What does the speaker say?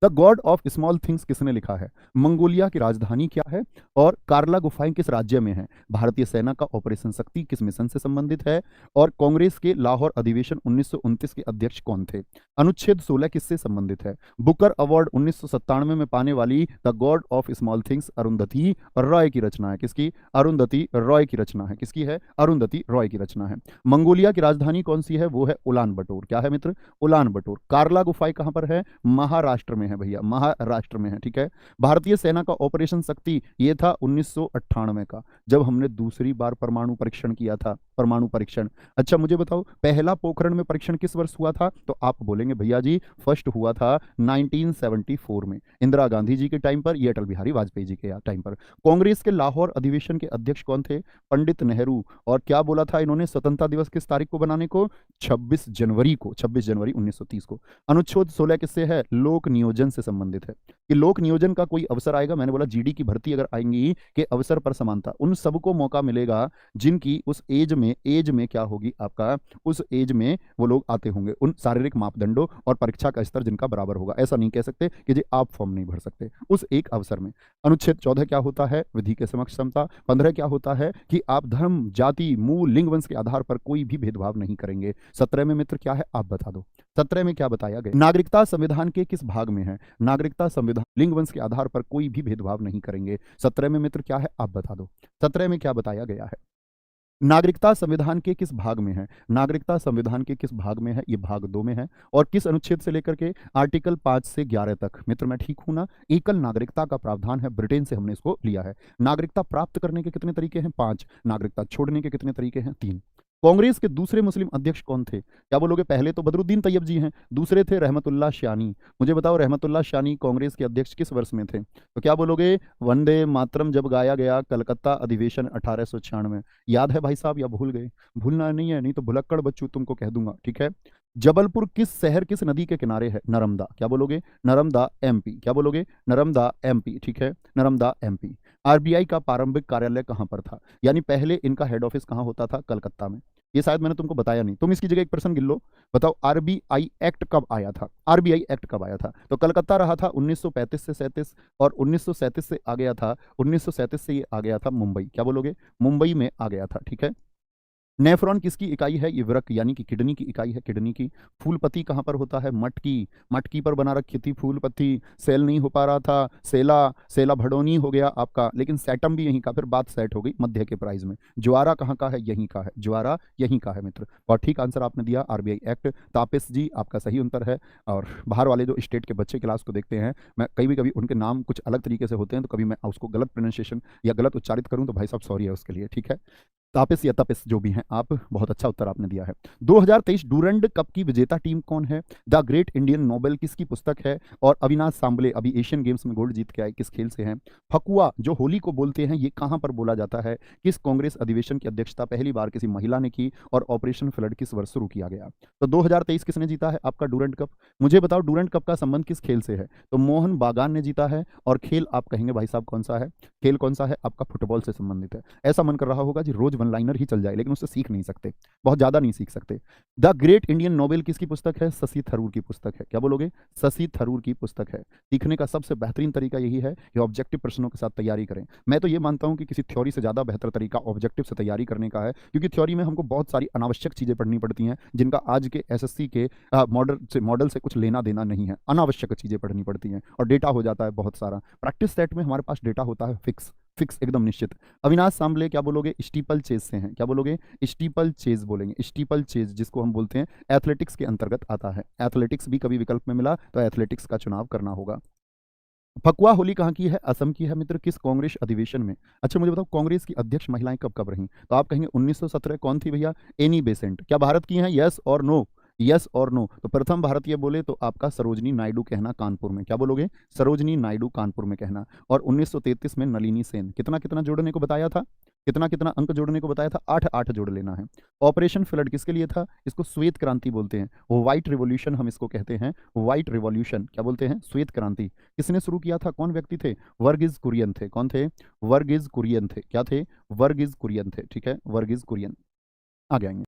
The God of small things किसने लिखा है? मंगोलिया की राजधानी क्या है? और कार्ला गुफाएं किस राज्य में हैं? भारतीय सेना का ऑपरेशन शक्ति किस मिशन से संबंधित है? और कांग्रेस के लाहौर अधिवेशन 1929 के अध्यक्ष कौन थे? अनुच्छेद 16 किससे संबंधित है? बुकर अवार्ड 1997 में पाने वाली the God of small things Arundhati Roy की रचना है। किसकी? अरुंधति रॉय की रचना है। किसकी है? अरुंधति रॉय की रचना है। मंगोलिया की राजधानी कौन सी है? वो है उलान बटोर। क्या है मित्र? उलान बटोर। कार्ला गुफाएं कहां पर है? महाराष्ट्र में है भैया, महाराष्ट्र में है। ठीक है। भारतीय सेना का ऑपरेशन शक्ति ये था 1998 का, जब हमने दूसरी बार परमाणु परीक्षण किया था। परमाणु परीक्षण। अच्छा मुझे बताओ, पहला पोखरण में परीक्षण किस वर्ष हुआ था? तो आप बोलेंगे भैया जी फर्स्ट हुआ था 1974 में, इंदिरा गांधी जी के टाइम पर, ये अटल बिहारी वाजपेयी जी के टाइम पर। कांग्रेस के लाहौर अधिवेशन के अध्यक्ष कौन थे? पंडित नेहरू। और क्या बोला था इन्होंने स्वतंत्रता दिवस किस तारीख को बनाने को? 26 जनवरी को, 26 जनवरी 1930 को। अनुच्छेद 16 किससे है? लोक नियोजन से संबंधित है। कि लोक नियोजन का कोई अवसर आएगा, मैंने बोला जीडी की भर्ती अगर आएंगी कि अवसर पर समानता, उन सबको मौका मिलेगा जिनकी उस एज में क्या होगी आपका, उस एज में वो लोग आते होंगे, उन शारीरिक मापदंडों और परीक्षा का स्तर जिनका बराबर होगा। ऐसा नहीं कह सकते कि जी आप फॉर्म नहीं भर सकते उस एक अवसर में। अनुच्छेद 14 क्या होता है? विधि के समक्ष समता। 15 क्या होता है? कि आप धर्म, जाति, मूल, लिंग, वंश के आधार पर कोई भी भेदभाव नहीं करेंगे। 17 में मित्र क्या है आप बता दो? 17 में क्या बताया गया? नागरिकता संविधान के किस भाग में है? नागरिकता संविधान, लिंग वंश के आधार पर कोई भी भेदभाव नहीं करेंगे। 17 में मित्र क्या है आप बता दो? 17 में क्या बताया गया है? नागरिकता संविधान के किस भाग में है? नागरिकता संविधान के किस भाग में है? ये भाग 2 में है। और किस अनुच्छेद से लेकर के? आर्टिकल 5 से 11 तक। मित्र मैं ठीक हूं ना? एकल नागरिकता का प्रावधान है, ब्रिटेन से हमने इसको लिया है। नागरिकता प्राप्त करने के कितने तरीके हैं? 5। नागरिकता छोड़ने के कितने तरीके हैं? 3। कांग्रेस के दूसरे मुस्लिम अध्यक्ष कौन थे? क्या बोलोगे? पहले तो बदरुद्दीन तैयब जी हैं, दूसरे थे रहमतुल्लाह शानी। मुझे बताओ रहमतुल्लाह शानी कांग्रेस के अध्यक्ष किस वर्ष में थे? तो क्या बोलोगे? वंदे मातरम जब गाया गया, कलकत्ता अधिवेशन 1896। याद है भाई साहब या भूल गए? भूलना नहीं है, नहीं तो भुलक्कड़ बच्चू तुमको कह दूंगा। ठीक है। जबलपुर किस शहर, किस नदी के किनारे है? नर्मदा। क्या बोलोगे? नर्मदा एमपी। क्या बोलोगे? नर्मदा एमपी। ठीक है, नर्मदा एमपी। आरबीआई का प्रारंभिक कार्यालय कहां पर था? यानी पहले इनका हेड ऑफिस कहां होता था? कलकत्ता में। ये शायद मैंने तुमको बताया नहीं, तुम इसकी जगह एक प्रश्न गिन लो। बताओ आरबीआई एक्ट कब आया था? आरबीआई एक्ट कब आया था? तो कलकत्ता रहा था 1935 से 37, और 1937 से आ गया था, 1937 से ये आ गया था मुंबई। क्या बोलोगे? मुंबई में आ गया था। ठीक है। नेफ्रॉन किसकी इकाई है? ये वृक्क यानी कि किडनी की इकाई है, किडनी की। फूलपति कहां पर होता है? मटकी। मटकी पर बना रखी थी फूलपति। सेल नहीं हो पा रहा था, सेला, सेला भड़ोनी हो गया आपका, लेकिन सेटम भी यहीं का, फिर बात सेट हो गई मध्य के प्राइस में। ज्वारा कहाँ का है? यहीं का है, ज्वारा यहीं का है मित्र। और ठीक आंसर आपने दिया आरबीआई एक्ट। तापिस जी आपका सही उत्तर है। और बाहर वाले जो स्टेट के बच्चे क्लास को देखते हैं, मैं कभी कभी उनके नाम कुछ अलग तरीके से होते हैं, तो कभी मैं उसको गलत प्रोनाउंसिएशन या गलत उच्चारित करूं तो भाई साहब सॉरी है उसके लिए। ठीक है। तापिस या तपिस जो भी हैं आप, बहुत अच्छा उत्तर आपने दिया है। 2023 डूरंड कप की विजेता टीम कौन है? द ग्रेट इंडियन नोबेल किसकी पुस्तक है? और अविनाश सांबले अभी एशियन गेम्स में गोल्ड जीत के आए, किस खेल से हैं? फकुआ जो होली को बोलते हैं, ये कहां पर बोला जाता है? किस कांग्रेस अधिवेशन की अध्यक्षता पहली बार किसी महिला ने की? और ऑपरेशन फ्लड किस वर्ष शुरू किया गया? तो 2023 किसने जीता है आपका डूरंड कप? मुझे बताओ डूरंड कप का संबंध किस खेल से है? तो मोहन बागान ने जीता है। और खेल आप कहेंगे भाई साहब कौन सा है? खेल कौन सा है आपका? फुटबॉल से संबंधित है। ऐसा मन कर रहा होगा जी रोज वन लाइनर ही चल जाए, लेकिन उससे सीख नहीं सकते, बहुत ज्यादा नहीं सीख सकते। द ग्रेट इंडियन नोबेल किसकी पुस्तक है? शशि थरूर की पुस्तक है। क्या बोलोगे? शशि थरूर की पुस्तक है। सीखने का सबसे बेहतरीन तरीका यही है कि ऑब्जेक्टिव प्रश्नों के साथ तैयारी करें। मैं तो ये मानता हूं कि किसी थ्योरी से ज्यादा बेहतर तरीका ऑब्जेक्टिव से तैयारी करने का है, क्योंकि थ्योरी में हमको बहुत सारी अनावश्यक चीजें पढ़नी पड़ती हैं, जिनका आज के एसएससी के मॉडल से कुछ लेना देना नहीं है। अनावश्यक चीजें पढ़नी पड़ती हैं और डेटा हो जाता है बहुत सारा। प्रैक्टिस सेट में हमारे पास डेटा होता है फिक्स, फिक्स एकदम निश्चित। अविनाश सांबले क्या बोलोगे? स्टीपल चेज से हैं। क्या बोलोगे? स्टीपल चेज बोलेंगे। स्टीपल चेज जिसको हम बोलते हैं एथलेटिक्स के अंतर्गत आता है। एथलेटिक्स भी कभी विकल्प में मिला तो एथलेटिक्स का चुनाव करना होगा। फकुआ होली कहाँ की है? असम की है मित्र। किस कांग्रेस अधिवेशन में? अच्छा मुझे बताओ कांग्रेस की अध्यक्ष महिलाएं कब कब रहीं? तो आप कहेंगे 1917। कौन थी भैया? Annie Besant. क्या भारत की हैं? यस और नो, यस और नो। तो प्रथम भारतीय बोले तो आपका सरोजनी नायडू कहना कानपुर में। क्या बोलोगे? सरोजनी नायडू कानपुर में कहना। और 1933 में नलिनी सेन। कितना कितना जोड़ने को बताया था? कितना कितना अंक जोड़ने को बताया था? 8 8 जोड़ लेना है। ऑपरेशन फ्लड किसके लिए था? इसको श्वेत क्रांति बोलते हैं, व्हाइट रिवॉल्यूशन हम इसको कहते हैं, व्हाइट रिवॉल्यूशन। क्या बोलते हैं? श्वेत क्रांति। किसने शुरू किया था? कौन व्यक्ति थे? वर्गीज कुरियन थे। कौन थे? वर्गीज कुरियन थे। क्या थे? वर्गीज कुरियन थे। ठीक है, वर्गीज कुरियन। आगे आएंगे।